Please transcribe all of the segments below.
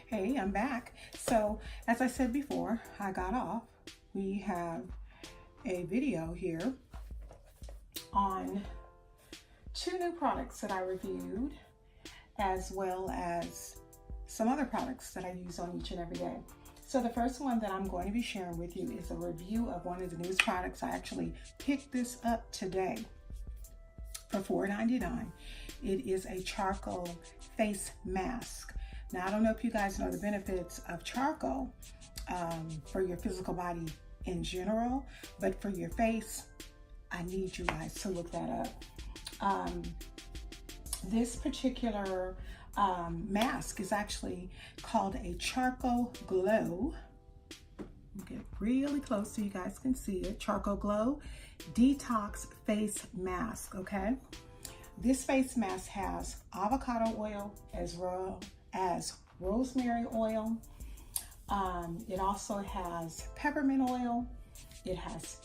Hey, I'm back. So, as I said before, I got off. We have a video here on 2 new products that I reviewed, as well as some other products that I use on each and every day. So the first one that I'm going to be sharing with you is a review of one of the newest products. I actually picked this up today for $4.99. It is a charcoal face mask. Now, I don't know if you guys know the benefits of charcoal for your physical body in general, but for your face, I need you guys to look that up. This particular mask is actually called a CharGlo. Get really close so you guys can see it. CharGlo Detox Face Mask, okay? This face mask has avocado oil as well as rosemary oil. It also has peppermint oil. It has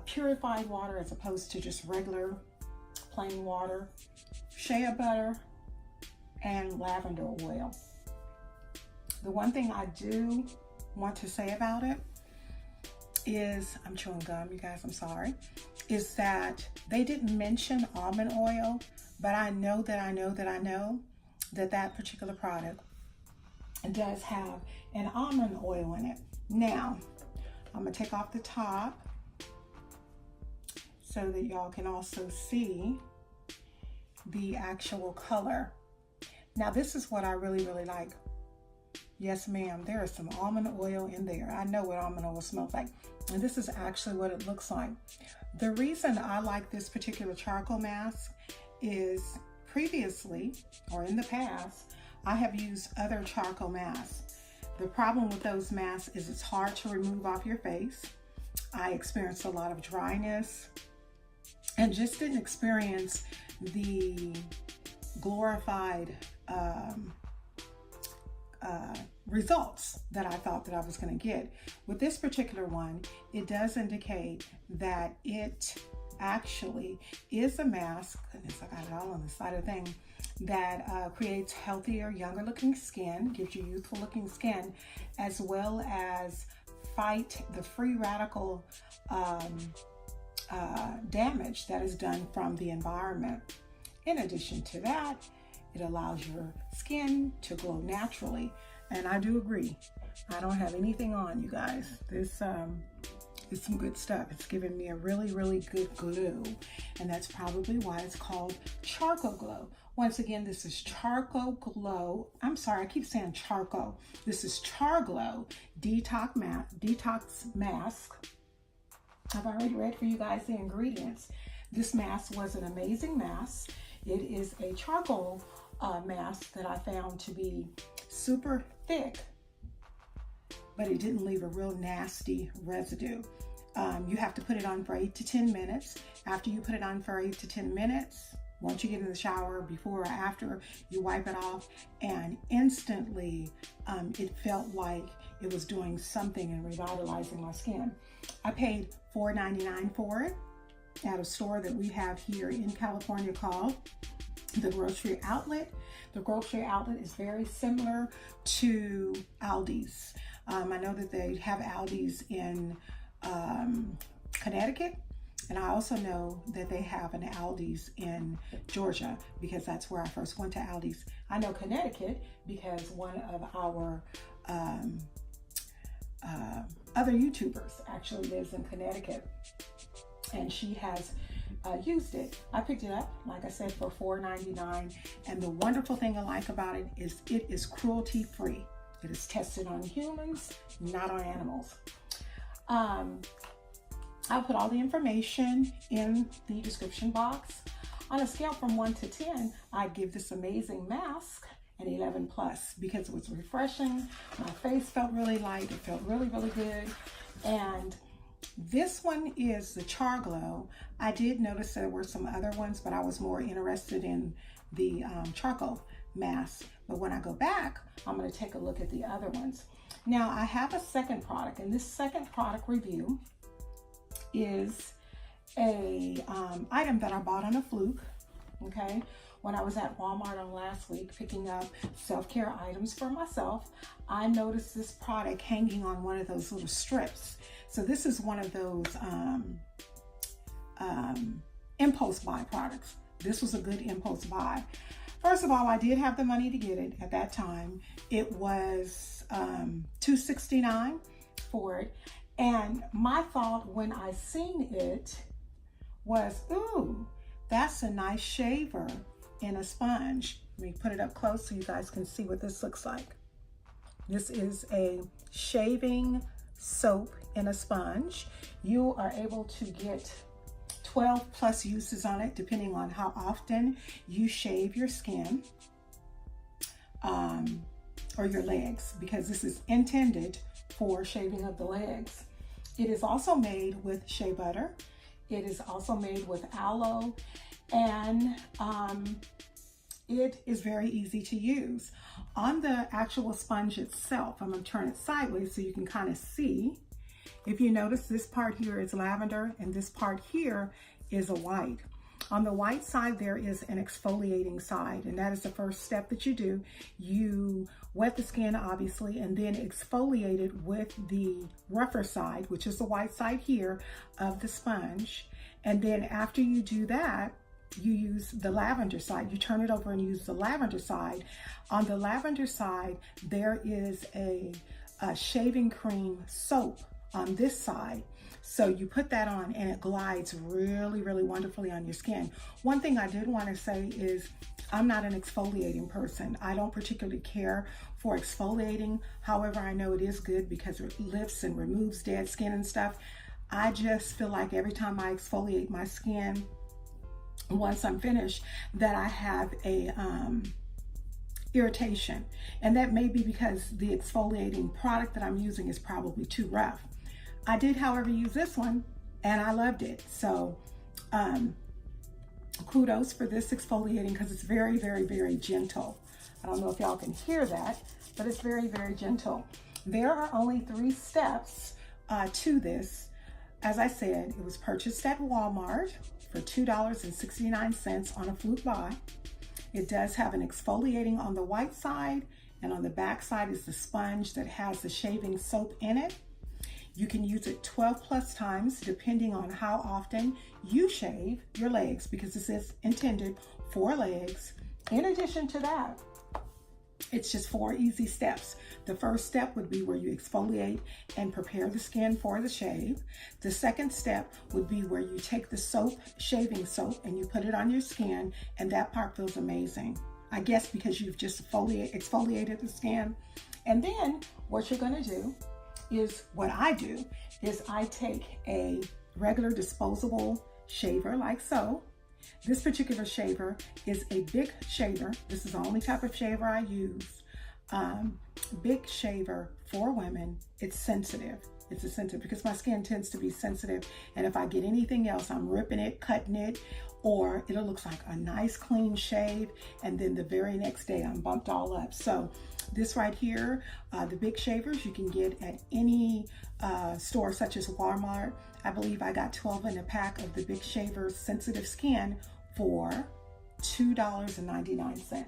purified water as opposed to just regular plain water, Shea Butter, and lavender oil. The one thing I do want to say about it is, I'm chewing gum, you guys, I'm sorry, is that they didn't mention almond oil, but I know that particular product does have an almond oil in it. Now, I'm gonna take off the top so that y'all can also see the actual color. Now, this is what I really like. Yes, ma'am, there is some almond oil in there. I know what almond oil smells like. And this is actually what it looks like. The reason I like this particular charcoal mask is previously, or in the past, I have used other charcoal masks. The problem with those masks is it's hard to remove off your face. I experienced a lot of dryness and just didn't experience the glorified results that I thought that I was going to get. With this particular one, it does indicate that it actually is a mask, goodness, I got it all on the side of the thing, that creates healthier, younger looking skin, gives you youthful looking skin, as well as fight the free radical damage that is done from the environment. In addition to that, it allows your skin to glow naturally. And I do agree. I don't have anything on, you guys. This is some good stuff. It's giving me a really good glow. And that's probably why it's called CharGlo. Once again, this is CharGlo. I'm sorry, I keep saying charcoal. This is CharGlo Detox Mask. I've already read for you guys the ingredients. This mask was an amazing mask. It is a charcoal mask that I found to be super thick, but it didn't leave a real nasty residue. You have to put it on for 8 to 10 minutes. After you put it on for 8 to 10 minutes, once you get in the shower, before or after, you wipe it off, and instantly it felt like it was doing something and revitalizing my skin. I paid $4.99 for it at a store that we have here in California called the Grocery Outlet. The Grocery Outlet is very similar to Aldi's. I know that they have Aldi's in Connecticut, and I also know that they have an Aldi's in Georgia, because that's where I first went to Aldi's. I know Connecticut because one of our other YouTubers actually lives in Connecticut, and she has used it. I picked it up, like I said, for $4.99, and the wonderful thing I like about it is cruelty free. It is tested on humans, not on animals. I'll put all the information in the description box. On a scale from 1 to 10, I'd give this amazing mask an 11 plus, because it was refreshing. My face felt really light. It felt really good. And this one is the CharGlo. I did notice there were some other ones, but I was more interested in the charcoal mask. But when I go back, I'm going to take a look at the other ones. Now, I have a second product, and this second product review is a item that I bought on a fluke. Okay, when I was at Walmart on last week picking up self-care items for myself, I noticed this product hanging on one of those little strips. So this is one of those impulse buy products. This was a good impulse buy. First of all, I did have the money to get it at that time. It was $2.69 for it. And my thought when I seen it was, ooh, that's a nice shaver in a sponge. Let me put it up close so you guys can see what this looks like. This is a shaving soap in a sponge. You are able to get 12 plus uses on it, depending on how often you shave your skin or your legs, because this is intended for shaving of the legs. It is also made with shea butter. It is also made with aloe, and it is very easy to use. On the actual sponge itself, I'm going to turn it sideways so you can kind of see. If you notice, this part here is lavender and this part here is a white. On the white side, there is an exfoliating side, and that is the first step that you do. You wet the skin, obviously, and then exfoliate it with the rougher side, which is the white side here of the sponge. And then after you do that, you use the lavender side. You turn it over and use the lavender side. On the lavender side, there is a shaving cream soap on this side. So you put that on and it glides really, really wonderfully on your skin. One thing I did want to say is I'm not an exfoliating person. I don't particularly care for exfoliating. However, I know it is good because it lifts and removes dead skin and stuff. I just feel like every time I exfoliate my skin, once I'm finished, that I have a irritation. And that may be because the exfoliating product that I'm using is probably too rough. I did, however, use this one and I loved it. So kudos for this exfoliating because it's very, very, very gentle. I don't know if y'all can hear that, but it's very, very gentle. There are only 3 steps to this. As I said, it was purchased at Walmart for $2.69 on a fluke buy. It does have an exfoliating on the white side, and on the back side is the sponge that has the shaving soap in it. You can use it 12 plus times depending on how often you shave your legs, because this is intended for legs. In addition to that, it's just 4 easy steps. The first step would be where you exfoliate and prepare the skin for the shave. The second step would be where you take the soap, shaving soap, and you put it on your skin, and that part feels amazing. I guess because you've just exfoliated the skin. And then what you're gonna do is, what I do is I take a regular disposable shaver like so. This particular shaver is a big shaver. This is the only type of shaver I use. Big shaver for women. It's sensitive. It's a sensitive because my skin tends to be sensitive. And if I get anything else, I'm ripping it, cutting it, or it'll look like a nice clean shave. And then the very next day I'm bumped all up. So this right here, the big shavers you can get at any store such as Walmart. I believe I got 12 in a pack of the big shavers sensitive skin for $2.99.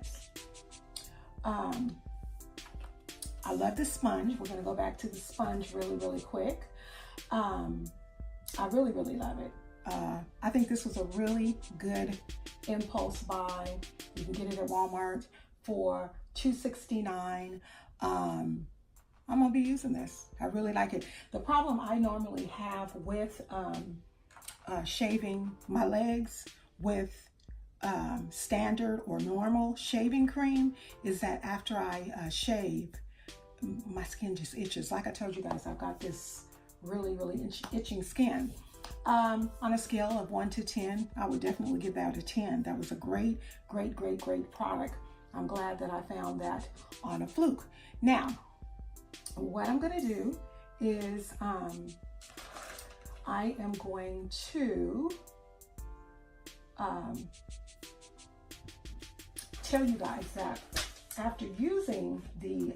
I love the sponge. We're gonna go back to the sponge really, really quick. I really, really love it. I think this was a really good impulse buy. You can get it at Walmart for $2.69. I'm gonna be using this. I really like it. The problem I normally have with shaving my legs with standard or normal shaving cream is that after I shave, my skin just itches. Like I told you guys, I've got this really, really itching skin. On a scale of 1 to 10, I would definitely give that a 10. That was a great, great, great, great product. I'm glad that I found that on a fluke. Now, what I'm gonna do is I am going to tell you guys that after using the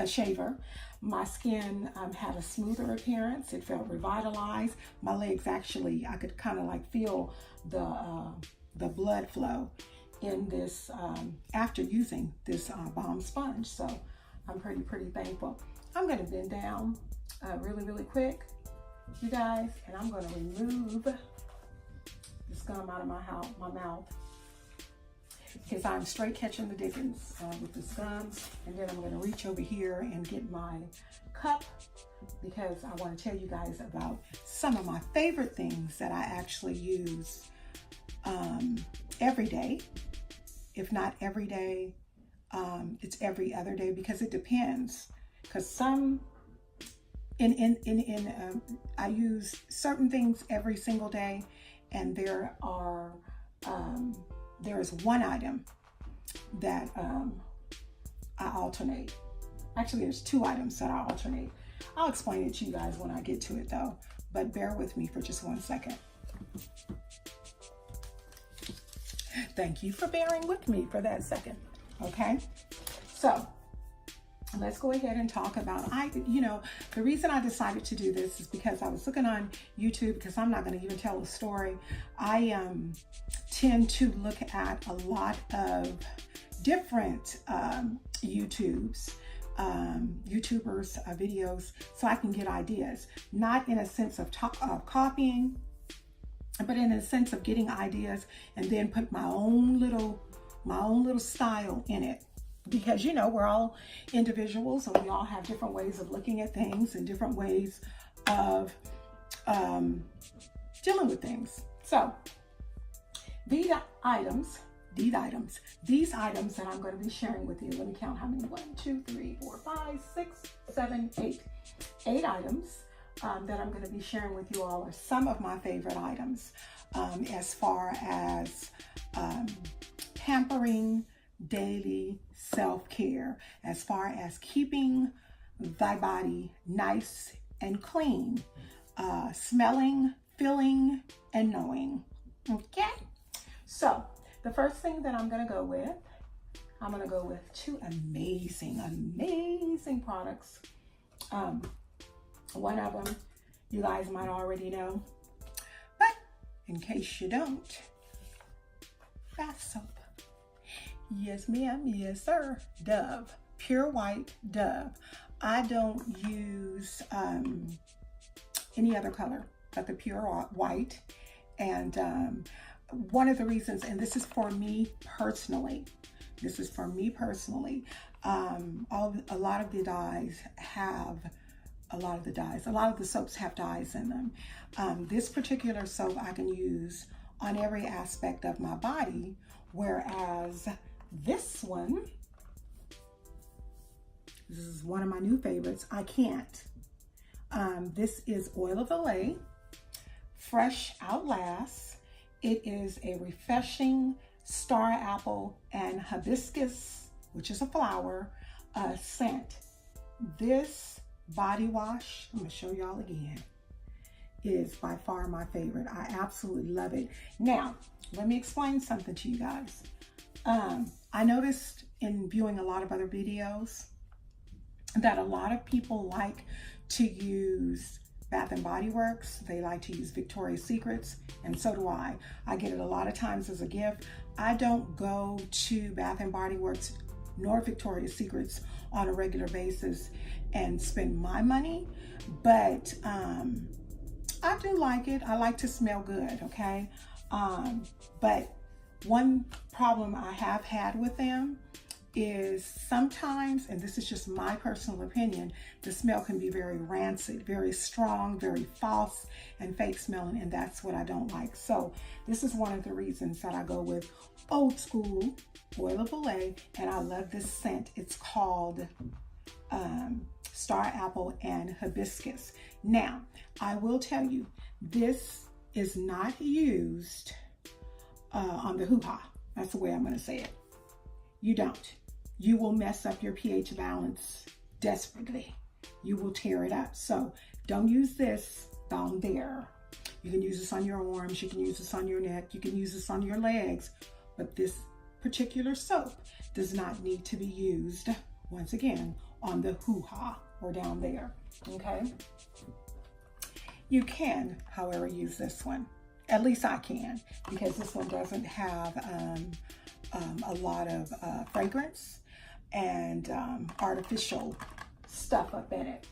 shaver, my skin had a smoother appearance. It felt revitalized. My legs actually, I could kind of like feel the the blood flow in this after using this balm sponge. So I'm pretty thankful. I'm going to bend down really quick, you guys, and I'm going to remove this gum out of my mouth, because I'm straight catching the dickens with this gum. And then I'm going to reach over here and get my cup, because I want to tell you guys about some of my favorite things that I actually use every day. If not every day, it's every other day, because it depends. Because some I use certain things every single day, and there is one item that I alternate. Actually, there's two items that I alternate. I'll explain it to you guys when I get to it though, but bear with me for just 1 second. Thank you for bearing with me for that second. Okay, so let's go ahead and talk about, the reason I decided to do this is because I was looking on YouTube, because I'm not going to even tell a story. I tend to look at a lot of different YouTubers videos, so I can get ideas, not in a sense of copying, but in a sense of getting ideas and then put my own little style in it. Because we're all individuals, and we all have different ways of looking at things and different ways of dealing with things. So these items that I'm going to be sharing with you, let me count how many: 1, 2, 3, 4, 5, 6, 7, 8 items that I'm going to be sharing with you all are some of my favorite items as far as pampering, daily self-care, as far as keeping thy body nice and clean, smelling, feeling, and knowing. Okay, so the first thing that I'm going to go with two amazing products. One of them you guys might already know, but in case you don't, bath soap. Yes, ma'am. Yes, sir. Dove. Pure white Dove. I don't use any other color but the pure white. And one of the reasons, and this is for me personally, a lot of the soaps have dyes in them. This particular soap I can use on every aspect of my body, whereas this is one of my new favorites, I can't. This is Oil of Olay Fresh Outlast. It is a refreshing star apple and hibiscus, which is a flower, scent. This body wash, I'm gonna show y'all again, is by far my favorite. I absolutely love it. Now, let me explain something to you guys. I noticed in viewing a lot of other videos that a lot of people like to use Bath and Body Works. They like to use Victoria's Secrets, and so do I. I get it a lot of times as a gift. I don't go to Bath and Body Works nor Victoria's Secrets on a regular basis and spend my money, but I do like it. I like to smell good, okay? But one problem I have had with them is sometimes, and this is just my personal opinion, the smell can be very rancid, very strong, very false and fake smelling, and that's what I don't like. So this is one of the reasons that I go with old school Oil of Olay, and I love this scent. It's called Star Apple and Hibiscus. Now, I will tell you, this is not used on the hoo-ha. That's the way I'm going to say it. You don't. You will mess up your pH balance desperately. You will tear it up. So don't use this down there. You can use this on your arms. You can use this on your neck. You can use this on your legs. But this particular soap does not need to be used, once again, on the hoo-ha or down there. Okay? You can, however, use this one. At least I can, because this one doesn't have a lot of fragrance and artificial stuff up in it.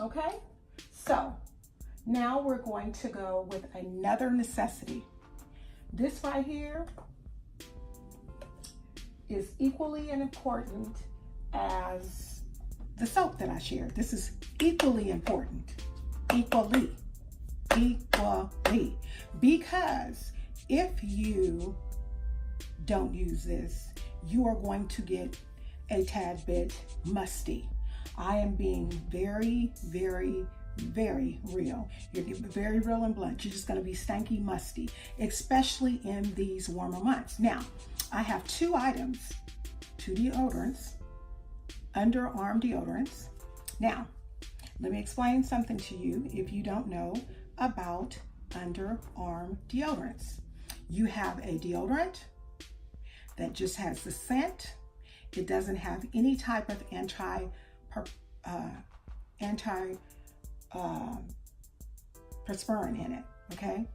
Okay, so now we're going to go with another necessity. This right here is equally as important as the soap that I shared. This is equally important, equally, because if you don't use this, you are going to get a tad bit musty. I am being very, very, very real. You're very real and blunt. You're just going to be stanky, musty, especially in these warmer months. Now, I have two items, two deodorants, Underarm Deodorants. Now, let me explain something to you if you don't know about Underarm Deodorants. You have a deodorant that just has the scent. It doesn't have any type of anti-perspirant in it, okay?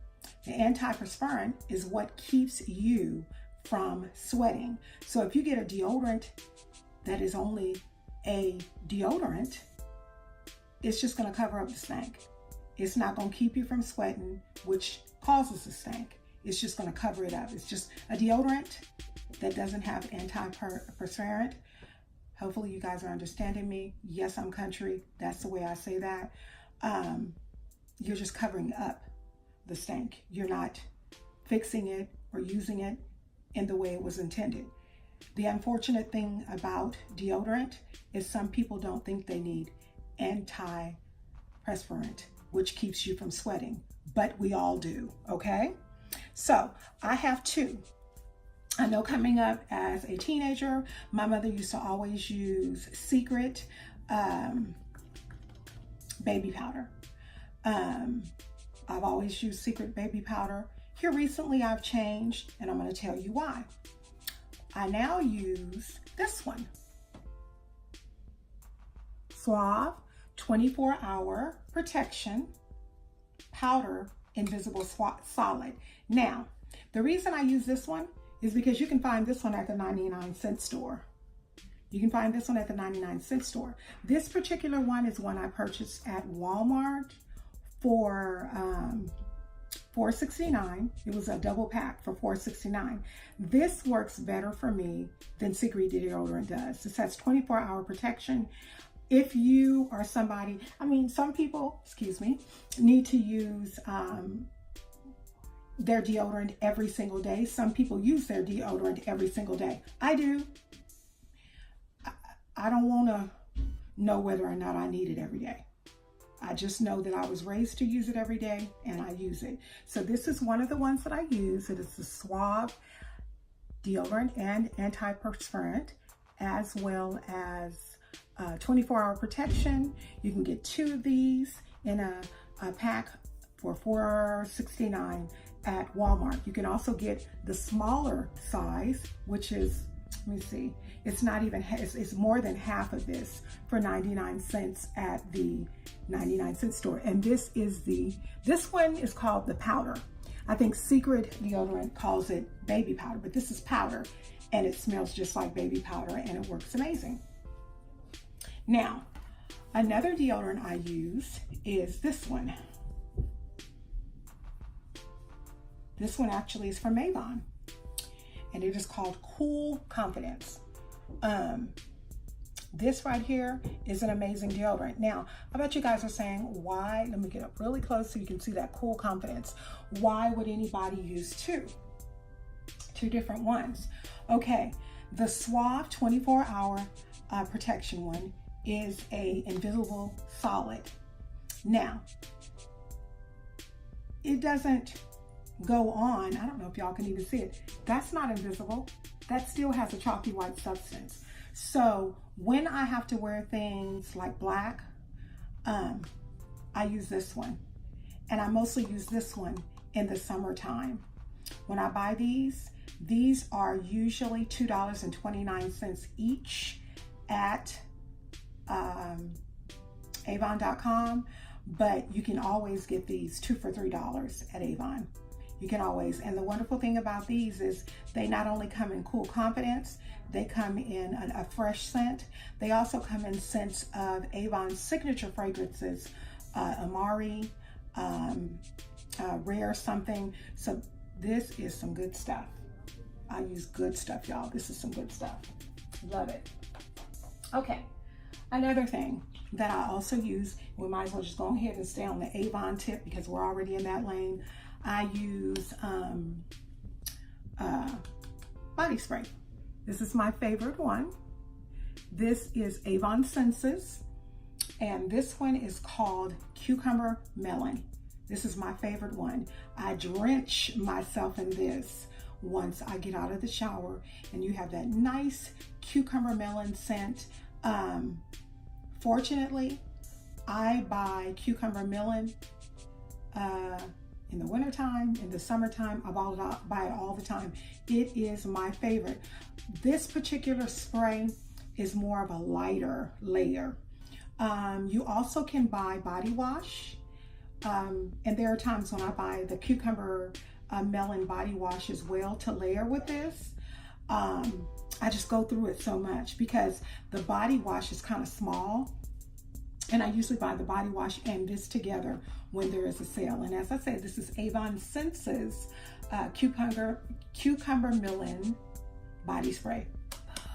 The antiperspirant is what keeps you from sweating. So if you get a deodorant that is only a deodorant, it's just going to cover up the stank. It's not going to keep you from sweating, which causes the stank. It's just going to cover it up. It's just a deodorant that doesn't have antiperspirant. Hopefully you guys are understanding me. Yes, I'm country. That's the way I say that. You're just covering up the stank. You're not fixing it or using it in the way it was intended. The unfortunate thing about deodorant is some people don't think they need antiperspirant, which keeps you from sweating, but we all do, okay? So I have two. I know coming up as a teenager, my mother used to always use Secret baby powder. I've always used Secret baby powder. Here recently I've changed, and I'm going to tell you why. I now use this one, Suave 24-hour protection powder invisible solid. Now, the reason I use this one is because you can find this one at the 99-cent store. You can find this one at the 99-cent store. This particular one is one I purchased at Walmart for $4.69. It was a double pack for $4.69. This works better for me than Secret deodorant does. This has 24-hour protection. If you are somebody, some people, need to use their deodorant every single day. Some people use their deodorant every single day. I do. I don't want to know whether or not I need it every day. I just know that I was raised to use it every day, and I use it. So this is one of the ones that I use. It is the Suave deodorant and antiperspirant, as well as 24-hour protection. You can get two of these in a pack for $4.69 at Walmart. You can also get the smaller size, which is, it's not even, it's more than half of this for 99 cents at the 99-cent store. And this one is called the powder. I think Secret deodorant calls it baby powder, but this is powder, and it smells just like baby powder, and it works amazing. Now, another deodorant I use is this one. This one actually is from Avon, and it is called Cool Confidence. This right here is an amazing deodorant. Now, I bet you guys are saying, why? Let me get up really close so you can see that Cool Confidence. Why would anybody use two different ones? Okay, the Suave 24-hour protection one is a invisible solid. Now, it doesn't go on. I don't know if y'all can even see it. That's not invisible. That still has a chalky white substance. So when I have to wear things like black, I use this one. And I mostly use this one in the summertime. When I buy these are usually $2.29 each at Avon.com, but you can always get these 2 for $3 at Avon. You can always, and the wonderful thing about these is they not only come in Cool Confidence, they come in a fresh scent. They also come in scents of Avon's signature fragrances, Amari, Rare something. So this is some good stuff. I use good stuff, y'all. This is some good stuff. Love it. Okay, another thing that I also use, we might as well just go ahead and stay on the Avon tip because we're already in that lane. I use body spray. This is my favorite one. This is Avon Senses, and this one is called Cucumber Melon. This is my favorite one. I drench myself in this once I get out of the shower, and you have that nice cucumber melon scent. Fortunately, I buy cucumber melon in the wintertime, in the summertime. I buy it all the time. It is my favorite. This particular spray is more of a lighter layer. You also can buy body wash. And there are times when I buy the cucumber melon body wash as well to layer with this. I just go through it so much because the body wash is kind of small, and I usually buy the body wash and this together when there is a sale. And as I said, this is Avon Senses cucumber melon body spray.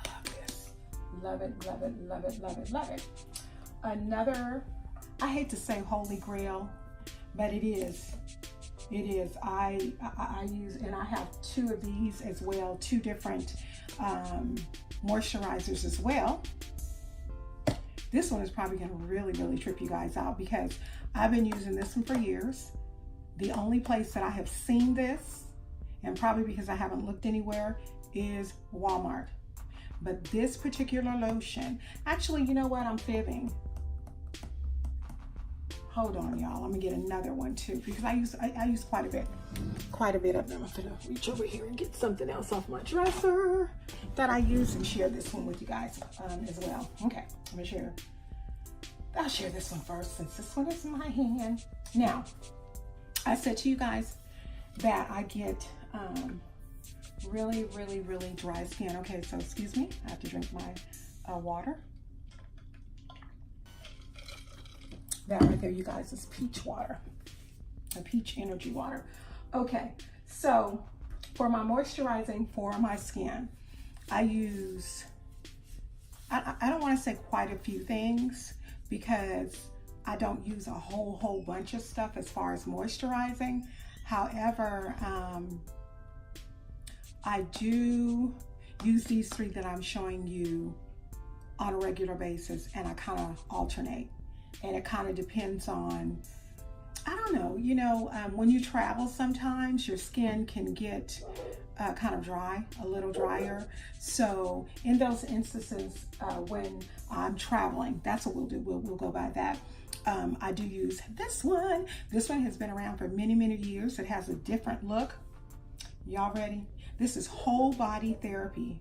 Love this. Love it, love it, love it, love it, love it. Another, I hate to say holy grail, but it is. It is. I use, and I have two of these as well, two different moisturizers as well. This one is probably going to really trip you guys out because I've been using this one for years. The only place that I have seen this, and probably because I haven't looked anywhere, is Walmart. But this particular lotion, actually, you know what? I'm fibbing. Hold on, y'all. I'm gonna get another one too because I use quite a bit of them. I'm gonna reach over here and get something else off my dresser that I use and share this one with you guys as well. Okay, I'm gonna share. I'll share this one first since this one is in my hand. Now, I said to you guys that I get really dry skin. Okay, so excuse me. I have to drink my water. That right there, you guys, is peach water, a peach energy water. Okay, so for my moisturizing for my skin, I use, I don't want to say quite a few things because I don't use a whole bunch of stuff as far as moisturizing. However, I do use these three that I'm showing you on a regular basis, and I kind of alternate. And it kind of depends on, I don't know, you know, when you travel sometimes your skin can get kind of dry, a little drier. So in those instances when I'm traveling, that's what we'll do. We'll go by that. I do use this one. This one has been around for many years. It has a different look. Y'all ready? This is Whole Body Therapy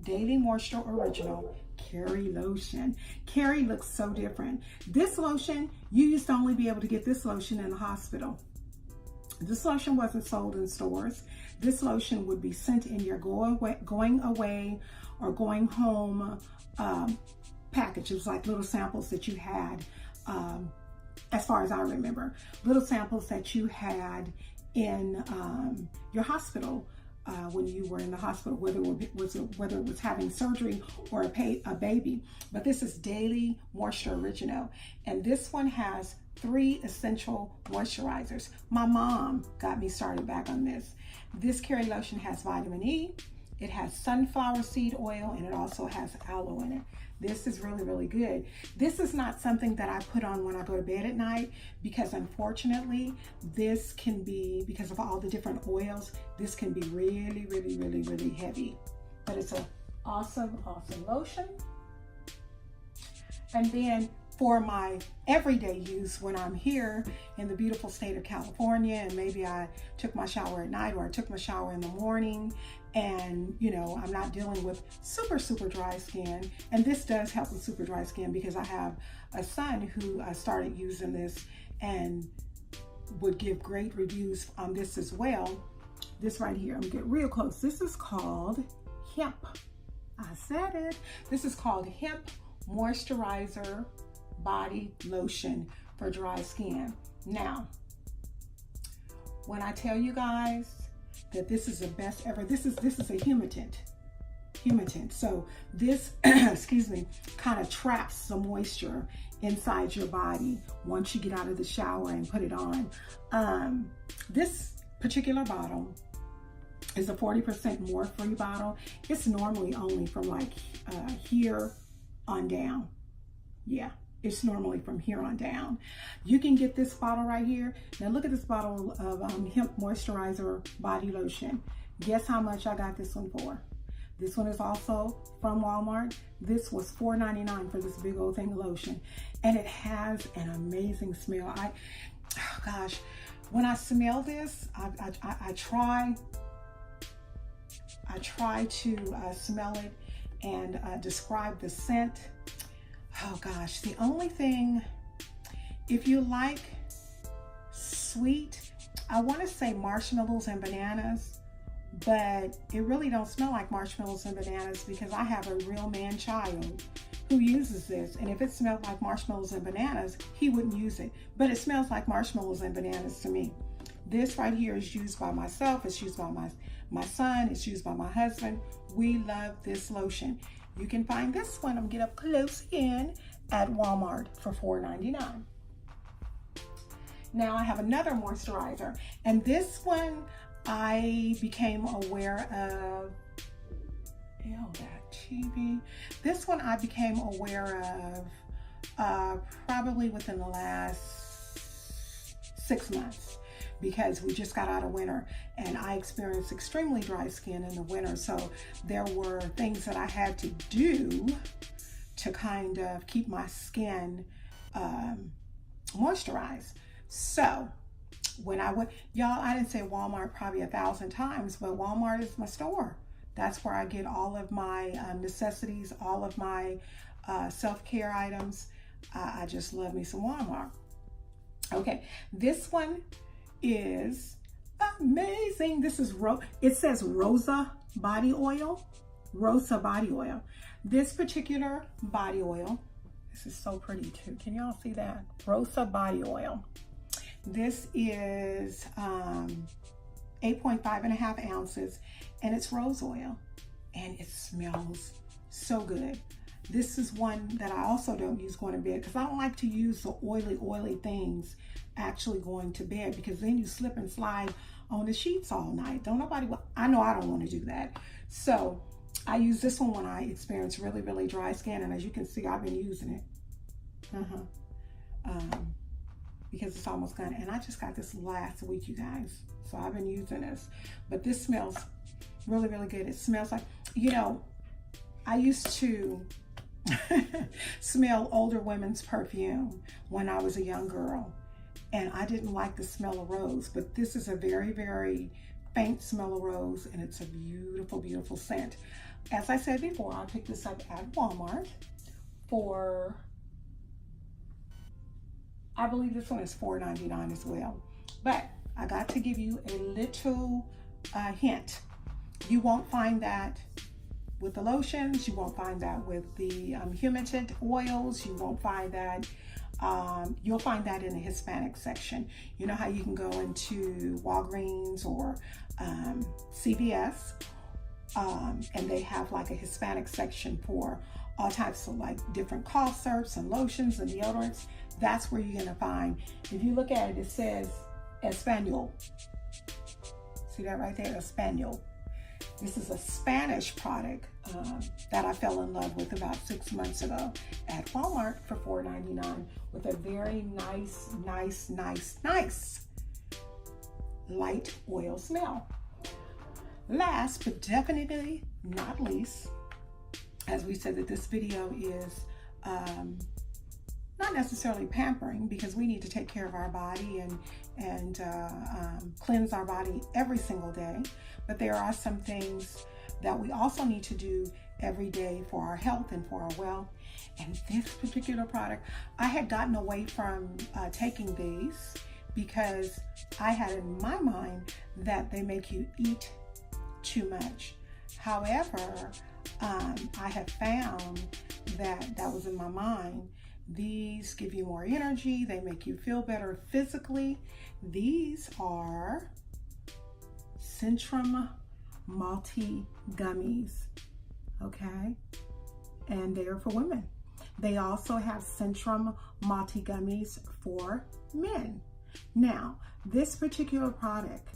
Daily Moisture Original Kerry Lotion. Kerry looks so different. This lotion, you used to only be able to get this lotion in the hospital. This lotion wasn't sold in stores. This lotion would be sent in your going away or going home package. It was like little samples that you had, as far as I remember, little samples that you had in your hospital when you were in the hospital, whether it was having surgery or a baby. But this is Daily Moisture Original, and this one has 3 essential moisturizers. My mom got me started back on this. This Kerry lotion has vitamin E, it has sunflower seed oil, and it also has aloe in it. This is really good. This is not something that I put on when I go to bed at night because unfortunately this can be, because of all the different oils, this can be really heavy. But it's an awesome lotion. And then for my everyday use, when I'm here in the beautiful state of California and maybe I took my shower at night or I took my shower in the morning and, you know, I'm not dealing with super dry skin. And this does help with super dry skin because I have a son who started using this, and would give great reviews on this as well. This right here, I'm gonna get real close. This is called Hemp. I said it. This is called Hemp Moisturizer Body Lotion for dry skin. Now, when I tell you guys that this is the best ever, this is a humectant. So this, excuse me, kind of traps the moisture inside your body once you get out of the shower and put it on. This particular bottle is a 40% more free bottle. It's normally only from like here on down. Yeah, it's normally from here on down. You can get this bottle right here. Now look at this bottle of Hemp Moisturizer Body Lotion. Guess how much I got this one for? This one is also from Walmart. This was $4.99 for this big old thing of lotion. And it has an amazing smell. Oh gosh, when I smell this, I try to smell it and describe the scent. Oh gosh, the only thing, if you like sweet, I want to say marshmallows and bananas, but it really don't smell like marshmallows and bananas because I have a real man child who uses this, and if it smelled like marshmallows and bananas, he wouldn't use it, but it smells like marshmallows and bananas to me. This right here is used by myself, it's used by my son, it's used by my husband. We love this lotion. You can find this one, I'm gonna get up close again, at Walmart for $4.99. Now I have another moisturizer, and this one I became aware of, that TV. This one I became aware of probably within the last 6 months, because we just got out of winter and I experienced extremely dry skin in the winter. So there were things that I had to do to kind of keep my skin moisturized. So when I went, y'all, I didn't say Walmart probably 1,000 times, but Walmart is my store. That's where I get all of my necessities, all of my self-care items. I just love me some Walmart. Okay, this one is amazing. This is it says Rosa body oil. Rosa body oil. This particular body oil, this is so pretty too. Can y'all see that? Rosa body oil. This is 8.5 ounces, and it's rose oil, and it smells so good. This is one that I also don't use going to bed, because I don't like to use the oily things actually going to bed, because then you slip and slide on the sheets all night. I know I don't want to do that. So I use this one when I experience really dry skin, and as you can see, I've been using it. Because it's almost gone, and I just got this last week, you guys. So I've been using this, but this smells really good. It smells like, I used to smell older women's perfume when I was a young girl, and I didn't like the smell of rose, but this is a very faint smell of rose, and it's a beautiful scent. As I said before, I picked this up at Walmart for, I believe this one is $4.99 as well. But I got to give you a little hint. You won't find that with the lotions. You won't find that with the humectant oils. You won't find that. You'll find that in the Hispanic section. You know how you can go into Walgreens or CVS, and they have like a Hispanic section for all types of like different cough syrups and lotions and deodorants. That's where you're gonna find. If you look at it, it says Espanol. See that right there, Espanol. This is a Spanish product that I fell in love with about 6 months ago at Walmart for $4.99 with a very nice light oil smell. Last but definitely not least, as we said that this video is not necessarily pampering, because we need to take care of our body and cleanse our body every single day, but there are some things that we also need to do every day for our health and for our wealth. And this particular product, I had gotten away from taking these because I had in my mind that they make you eat too much. However, I have found that was in my mind. These give you more energy. They make you feel better physically. These are Centrum Multi Gummies, okay? And they are for women. They also have Centrum Multi Gummies for men. Now, this particular product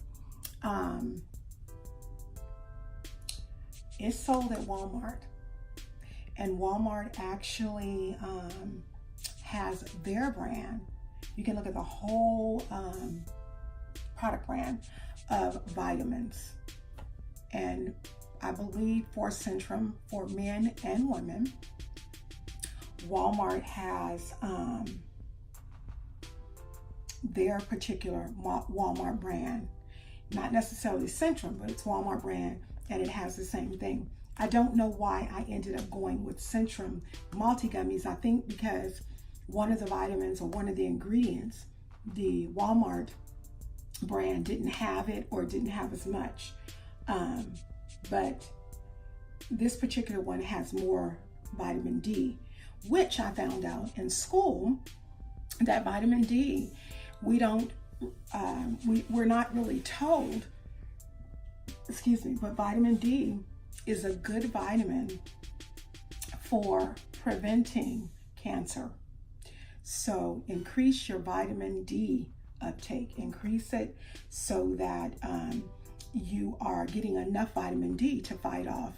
is sold at Walmart, and Walmart actually has their brand. You can look at the whole product brand of vitamins, and I believe for Centrum for men and women, Walmart has their particular Walmart brand, not necessarily Centrum, but it's Walmart brand, and it has the same thing. I don't know why I ended up going with Centrum Multi Gummies. I think because one of the vitamins or one of the ingredients, the Walmart brand didn't have it or didn't have as much. But this particular one has more vitamin D, which I found out in school that vitamin D, we're not really told, but vitamin D is a good vitamin for preventing cancer. So increase your vitamin D uptake, increase it so that you are getting enough vitamin D to fight off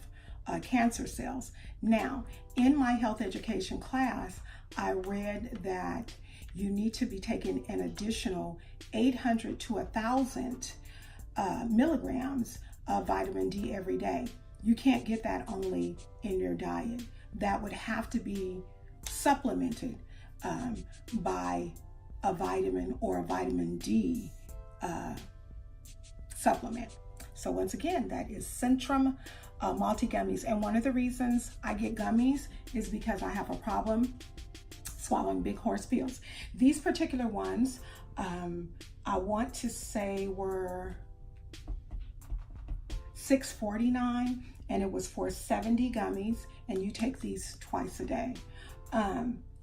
cancer cells. Now, in my health education class, I read that you need to be taking an additional 800 to 1,000 milligrams of vitamin D every day. You can't get that only in your diet. That would have to be supplemented by a vitamin or a vitamin D supplement. So once again, that is Centrum Multi Gummies. And one of the reasons I get gummies is because I have a problem swallowing big horse pills. These particular ones, I want to say were $6.49, and it was for 70 gummies, and you take these twice a day.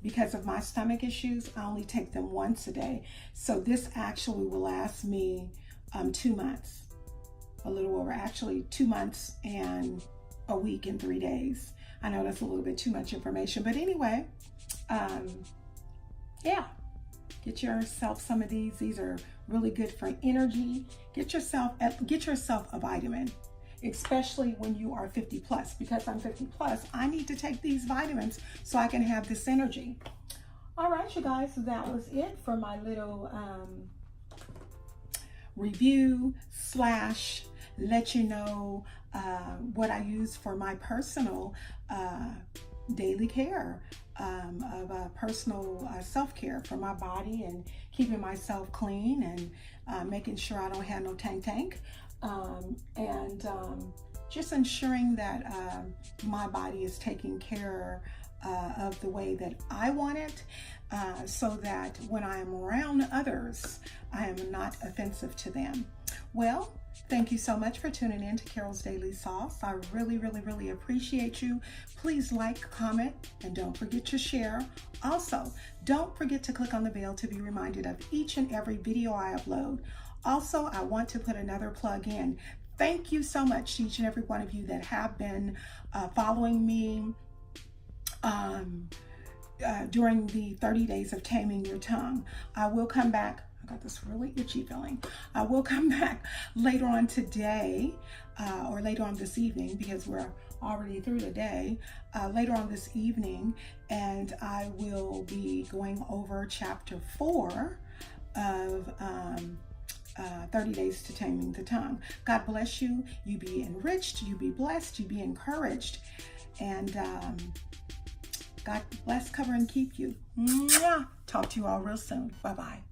Because of my stomach issues, I only take them once a day. So this actually will last me 2 months, a little over, actually 2 months and a week and 3 days. I know that's a little bit too much information, but anyway, yeah, get yourself some of these. These are really good for energy. Get yourself a vitamin, especially when you are 50 plus. Because I'm 50 plus, I need to take these vitamins so I can have this energy. All right, you guys, so that was it for my little review slash let you know what I use for my personal daily care of personal self-care for my body and keeping myself clean and making sure I don't have no tank and just ensuring that my body is taken care of the way that I want it, so that when I am around others, I am not offensive to them. Well, thank you so much for tuning in to Carol's Daily Sauce. I really, really, really appreciate you. Please like, comment, and don't forget to share. Also, don't forget to click on the bell to be reminded of each and every video I upload. Also, I want to put another plug in. Thank you so much to each and every one of you that have been following me during the 30 days of taming your tongue. I will come back. I got this really itchy feeling. I will come back later on today or later on this evening, because we're already through the day, later on this evening, and I will be going over chapter 4 of 30 Days to Taming the Tongue. God bless you. You be enriched. You be blessed. You be encouraged. And God bless, cover, and keep you. Mwah! Talk to you all real soon. Bye-bye.